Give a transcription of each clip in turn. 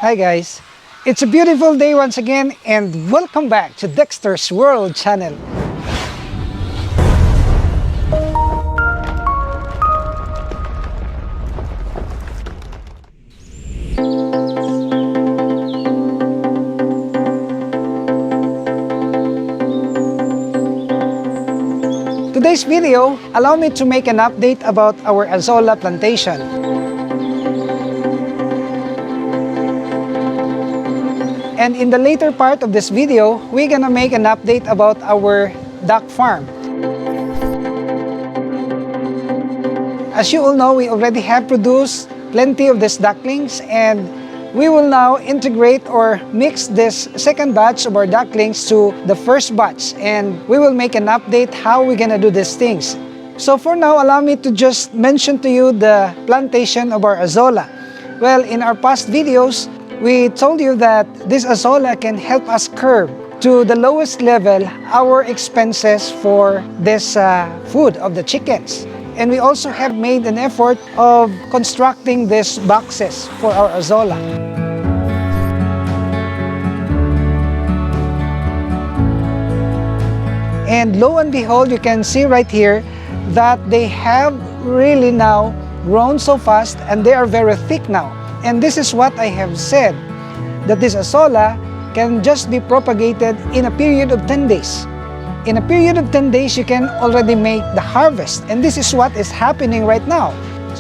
Hi guys, it's a beautiful day once again and welcome back to Dexter's World channel. Today's video, allow me to make an update about our Azolla plantation. And in the later part of this video, we're gonna make an update about our duck farm. As you all know, we already have produced plenty of these ducklings, and we will now integrate or mix this second batch of our ducklings to the first batch, and we will make an update how we're gonna do these things. So for now, allow me to just mention to you the plantation of our Azolla. Well, in our past videos, we told you that this Azolla can help us curb to the lowest level our expenses for this food of the chickens. And we also have made an effort of constructing these boxes for our Azolla. And lo and behold, you can see right here that they have really now grown so fast and they are very thick now. And this is what I have said, that this Azolla can just be propagated in a period of 10 days. In a period of 10 days, you can already make the harvest. And this is what is happening right now.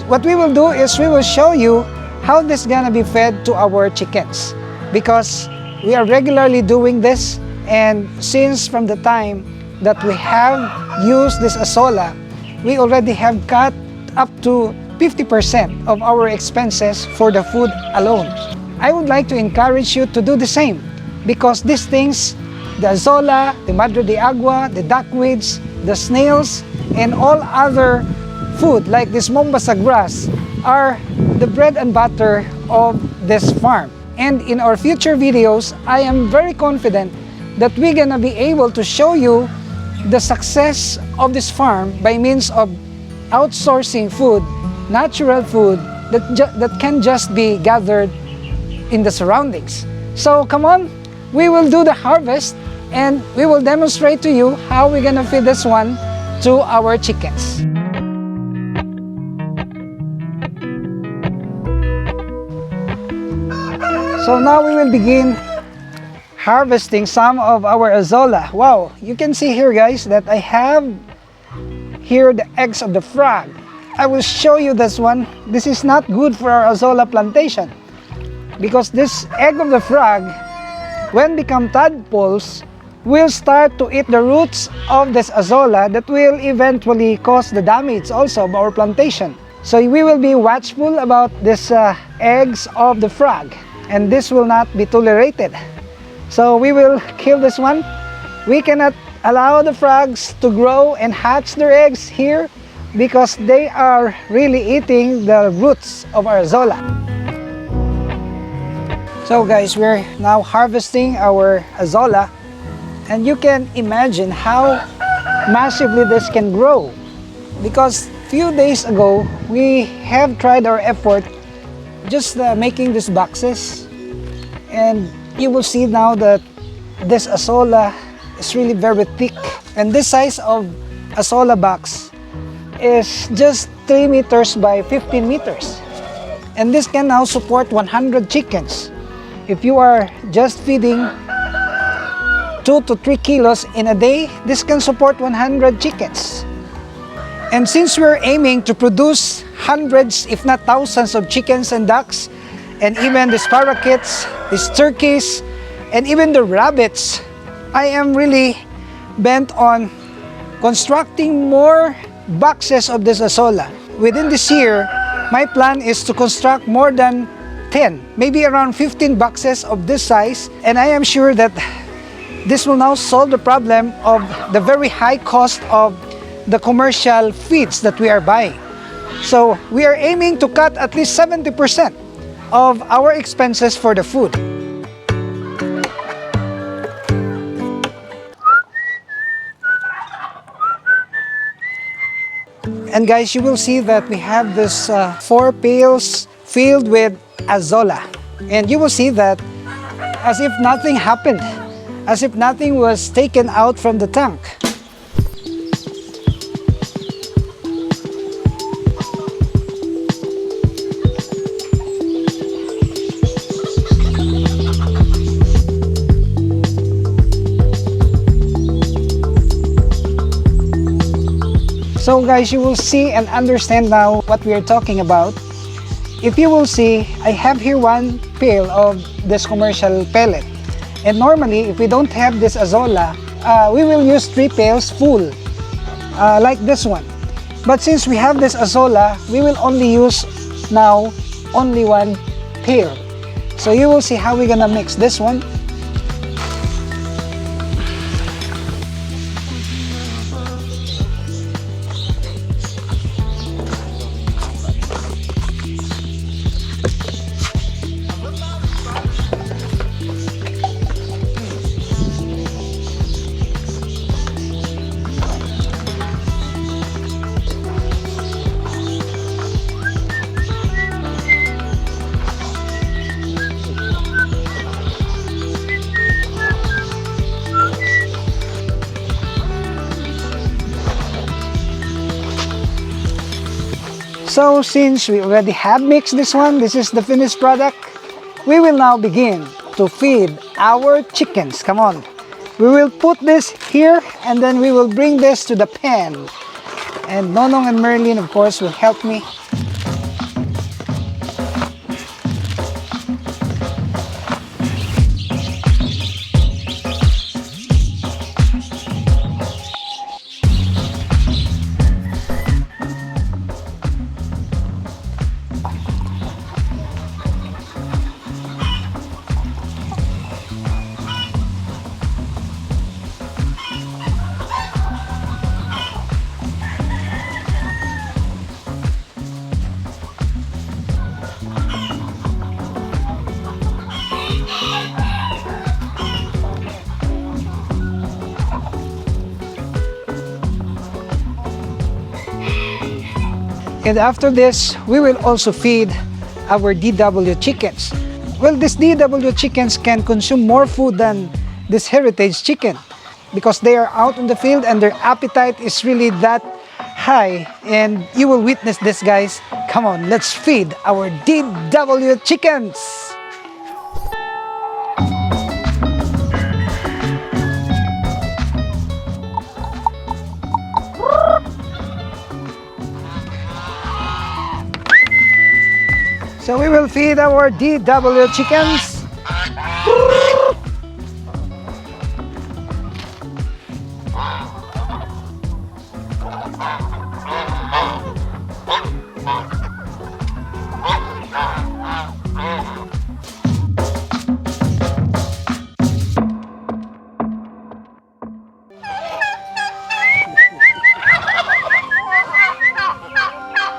What we will do is we will show you how this is gonna be fed to our chickens. Because we are regularly doing this, and since from the time that we have used this Azolla, we already have cut up to 50% of our expenses for the food alone. I would like to encourage you to do the same, because these things, the Azolla, the Madre de Agua, the duckweeds, the snails, and all other food like this Mombasa grass are the bread and butter of this farm. And in our future videos, I am very confident that we're gonna be able to show you the success of this farm by means of outsourcing food, natural food that can just be gathered in the surroundings. So come on, we will do the harvest and we will demonstrate to you how we're gonna feed this one to our chickens. So now we will begin harvesting some of our Azolla. Wow, you can see here guys that I have here the eggs of the frog. I will show you this one. This is not good for our Azolla plantation, because this egg of the frog, when become tadpoles, will start to eat the roots of this Azolla that will eventually cause the damage also of our plantation. So we will be watchful about these eggs of the frog, and this will not be tolerated. So we will kill this one. We cannot allow the frogs to grow and hatch their eggs here, because they are really eating the roots of our Azolla. So guys, we're now harvesting our Azolla, and you can imagine how massively this can grow, because few days ago we have tried our effort just making these boxes, and you will see now that this Azolla is really very thick, and this size of Azolla box is just 3 meters by 15 meters, and this can now support 100 chickens. If you are just feeding 2 to 3 kilos in a day, this can support 100 chickens. And since we're aiming to produce hundreds, if not thousands of chickens and ducks, and even these parakeets, these turkeys, and even the rabbits, I am really bent on constructing more boxes of this Azolla. Within this year, my plan is to construct more than 10, maybe around 15 boxes of this size, and I am sure that this will now solve the problem of the very high cost of the commercial feeds that we are buying. So we are aiming to cut at least 70% of our expenses for the food. And guys, you will see that we have this 4 pails filled with Azolla. And you will see that as if nothing happened, as if nothing was taken out from the tank. So guys, you will see and understand now what we are talking about. If you will see, I have here one pail of this commercial pellet. And normally, if we don't have this Azolla, we will use 3 pails full, like this one. But since we have this Azolla, we will only use now only 1 pail. So you will see how we're gonna mix this one. So since we already have mixed this one, this is the finished product, we will now begin to feed our chickens. Come on. We will put this here and then we will bring this to the pen. And Nonong and Merlin, of course, will help me. And after this, we will also feed our DW chickens. Well, these DW chickens can consume more food than this heritage chicken because they are out in the field and their appetite is really that high. And you will witness this, guys. Come on, let's feed our DW chickens. So we will feed our DW chickens.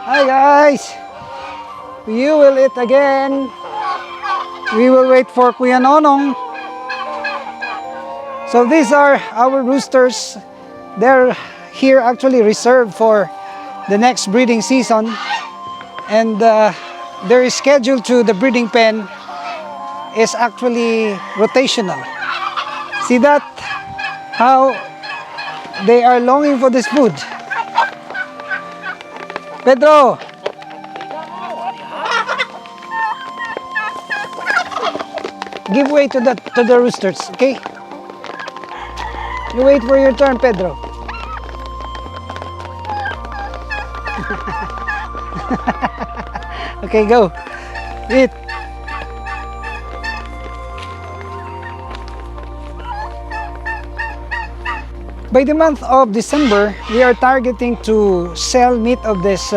Hi guys! You will eat again. We will wait for Kuya Nonong. So these are our roosters. They're here actually reserved for the next breeding season. And their schedule to the breeding pen is actually rotational. See that? How they are longing for this food. Pedro! Give way to the roosters, okay? You wait for your turn, Pedro. Okay, go. Eat. By the month of December, we are targeting to sell meat of these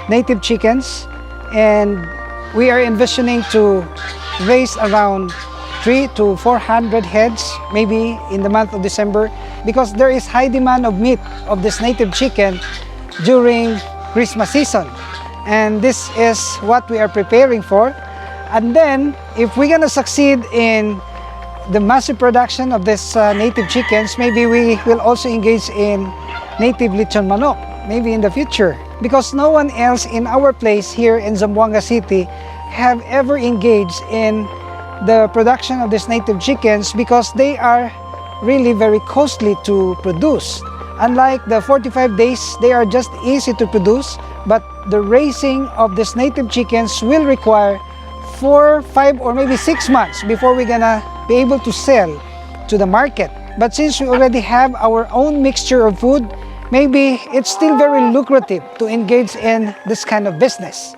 native chickens, and we are envisioning to raise around 300 to 400 heads maybe in the month of December, because there is high demand of meat of this native chicken during Christmas season, and this is what we are preparing for. And then if we're gonna succeed in the massive production of this native chickens, maybe we will also engage in native lechon manok maybe in the future, because no one else in our place here in Zamboanga City have ever engaged in the production of these native chickens because they are really very costly to produce. Unlike the 45 days, they are just easy to produce, but the raising of these native chickens will require 4, 5, or maybe 6 months before we're gonna be able to sell to the market. But since we already have our own mixture of food, maybe it's still very lucrative to engage in this kind of business.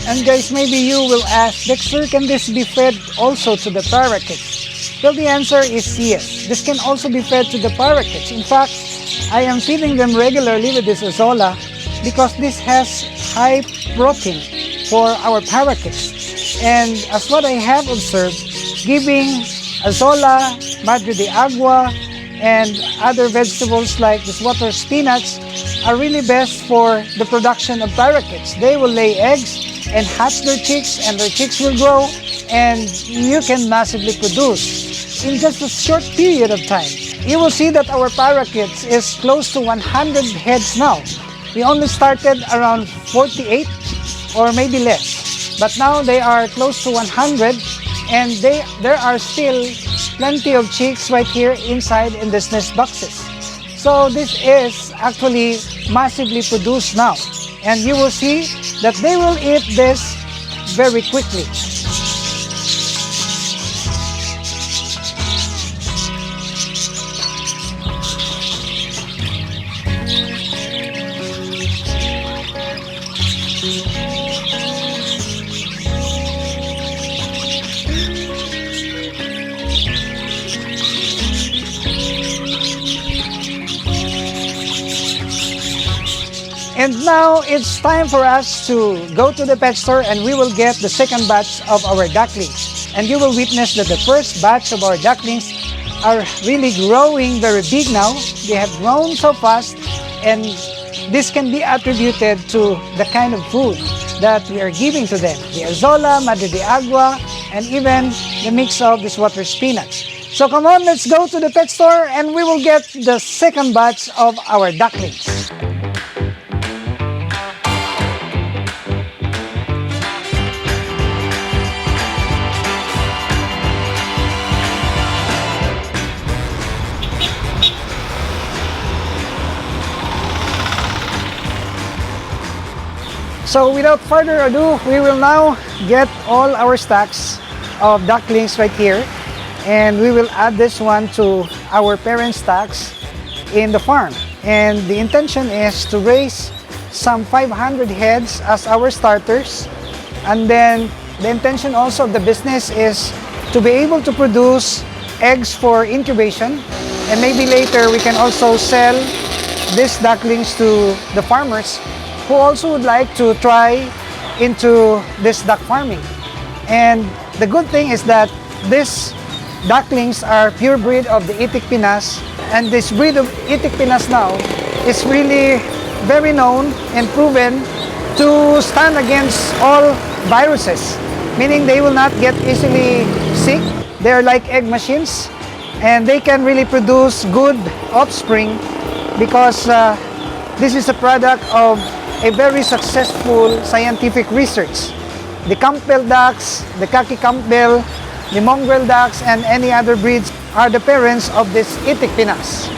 And guys, maybe you will ask, Dexter, can this be fed also to the parakeets? Well, the answer is yes. This can also be fed to the parakeets. In fact, I am feeding them regularly with this Azolla because this has high protein for our parakeets. And as what I have observed, giving Azolla, Madre de Agua, and other vegetables like this water spinach are really best for the production of parakeets. They will lay eggs and hatch their chicks, and their chicks will grow, and you can massively produce in just a short period of time. You will see that our parakeets is close to 100 heads now. We only started around 48 or maybe less, but now they are close to 100, and there are still plenty of chicks right here inside in these nest boxes. So this is actually massively produced now, and you will see that they will eat this very quickly. And now it's time for us to go to the pet store, and we will get the second batch of our ducklings. And you will witness that the first batch of our ducklings are really growing very big now. They have grown so fast, and this can be attributed to the kind of food that we are giving to them. The Azolla, Madre de Agua, and even the mix of this water spinach. So come on, let's go to the pet store and we will get the second batch of our ducklings. So without further ado, we will now get all our stacks of ducklings right here, and we will add this one to our parent stacks in the farm. And the intention is to raise some 500 heads as our starters, and then the intention also of the business is to be able to produce eggs for incubation, and maybe later we can also sell these ducklings to the farmers who also would like to try into this duck farming. And the good thing is that these ducklings are pure breed of the Itik Pinas, and this breed of Itik Pinas now is really very known and proven to stand against all viruses, meaning they will not get easily sick. They are like egg machines, and they can really produce good offspring because this is a product of a very successful scientific research. The Campbell ducks, the Khaki Campbell, the mongrel ducks, and any other breeds are the parents of this Itik Pinas.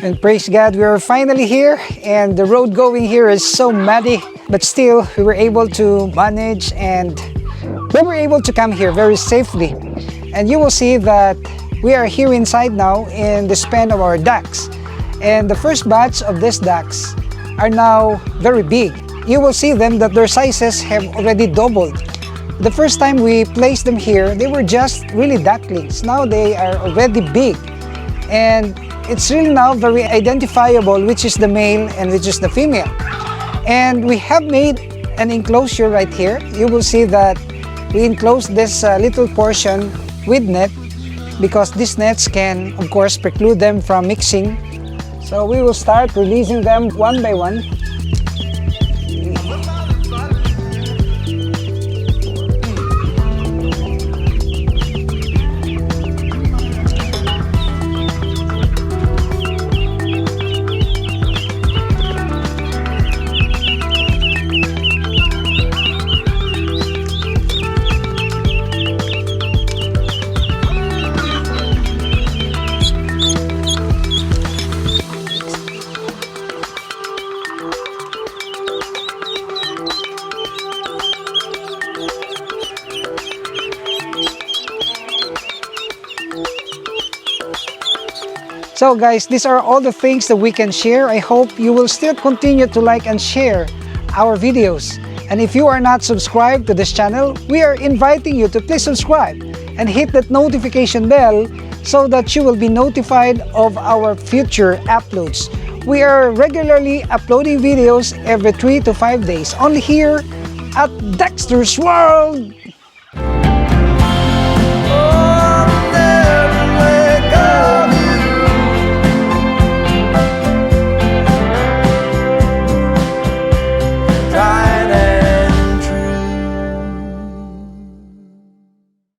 And praise God, we are finally here, and the road going here is so muddy, but still we were able to manage, and we were able to come here very safely. And you will see that we are here inside now in the pen of our ducks. And the first batch of these ducks are now very big. You will see them that their sizes have already doubled. The first time we placed them here, they were just really ducklings. Now they are already big. And it's really now very identifiable which is the male and which is the female. And we have made an enclosure right here. You will see that we enclosed this little portion with net, because these nets can of course preclude them from mixing. So we will start releasing them one by one. So guys, these are all the things that we can share. I hope you will still continue to like and share our videos. And if you are not subscribed to this channel, we are inviting you to please subscribe and hit that notification bell so that you will be notified of our future uploads. We are regularly uploading videos every 3 to 5 days, only here at Dexter's World.